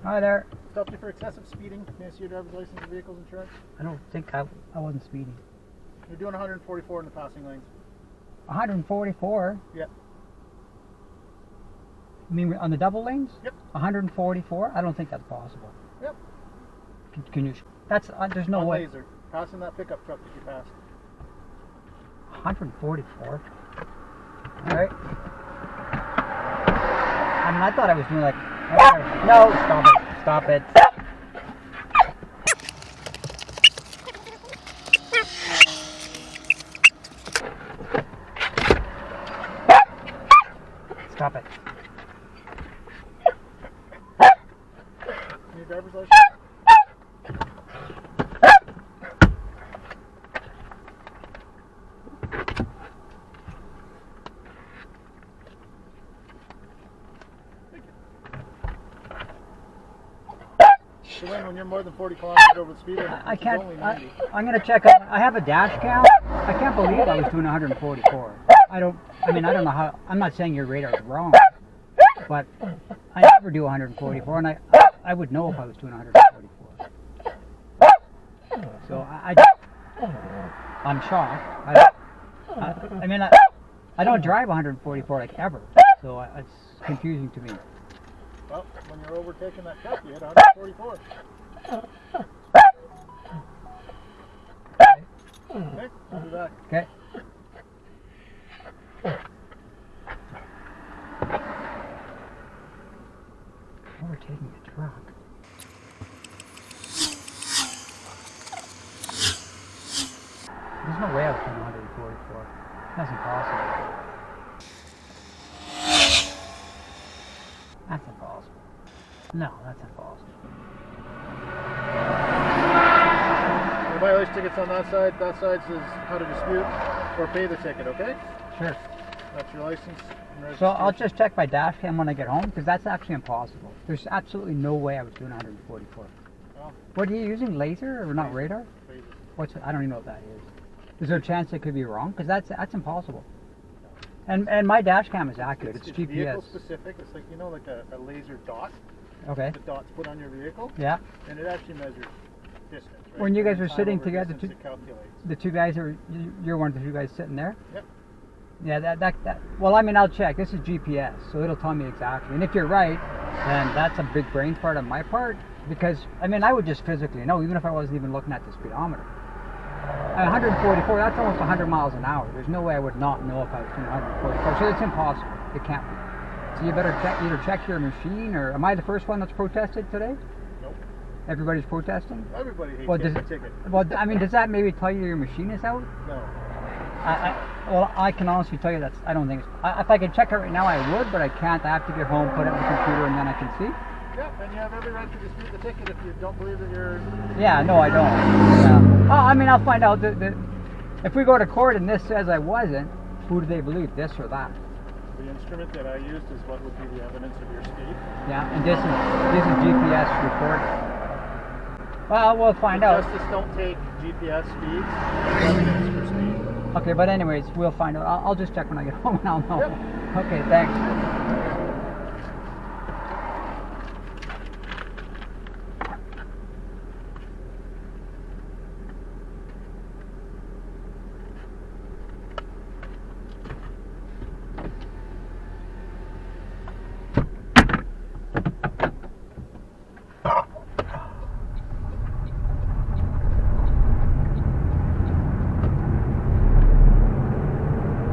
Hi there. Stopped you for excessive speeding. May I see your driver's license and vehicle's insurance? I don't think I wasn't speeding. You're doing 144 in the passing lanes. 144? Yep. You mean on the double lanes? Yep. 144? I don't think that's possible. Yep. Can you? That's there's no On way. laser. Passing that pickup truck that you passed. 144. All right. I mean, I thought I was doing like. No, stop it! Stop it! Stop it! Your driver's license? So when you're more than 40 kilometers over the speed limit, I can't. only 90. I'm gonna check. I have a dash cam. I can't believe I was doing 144. I don't know how. I'm not saying your radar is wrong, but I never do 144, and I would know if I was doing 144. So I'm shocked. I don't drive 144 like ever, so it's confusing to me. Well, when you're overtaking that truck, you hit 144. Okay, I'll be back. Okay. Overtaking a truck. There's no way I was doing 144. That's impossible. That's impossible. No, that's impossible. The mileage ticket's on that side. That side says how to dispute or pay the ticket, okay? Sure. That's your license and So I'll registration. just check my dash cam when I get home, because that's actually impossible. There's absolutely no way I was doing 144. Well, What are you using, laser or not radar? pay What's I don't even know what that is. Is there a chance it could be wrong? Because that's impossible. And my dash cam is accurate. It's vehicle GPS. specific. It's like, you know, like a laser dot. Okay. The dot's put on your vehicle. Yeah. And it actually measures distance. Right? When you guys were Time sitting over together, distance, it calculates. the two guys you're one of the two guys sitting there. Yep. Yeah. That. Well, I mean, I'll check. This is GPS, so it'll tell me exactly. And if you're right, then that's a big brain fart on my part, because I mean, I would just physically know, even if I wasn't even looking at the speedometer. 144, that's almost 100 miles an hour. There's no way I would not know if I was doing 144. So it's impossible. It can't be. So you better either check your machine, or am I the first one that's protested today? Nope. Everybody's protesting? Everybody hates Well, getting a ticket. Well, I mean, does that maybe tell you your machine is out? No. Well, I can honestly tell you that I don't think it's... if I could check it right now, I would, but I can't. I have to get home, put it in the computer, and then I can see. Yeah, and you have every right to dispute the ticket if you don't believe that you're... Yeah, no, I don't. Yeah. Oh, I mean, I'll find out. If we go to court and this says I wasn't, who do they believe, this or that? The instrument that I used is what would be the evidence of your speed. Yeah, and this is GPS recorded. Well, we'll find out. Justice don't take GPS speeds as evidence for speed. Okay, but anyways, we'll find out. I'll just check when I get home and I'll know. Yep. Okay, thanks.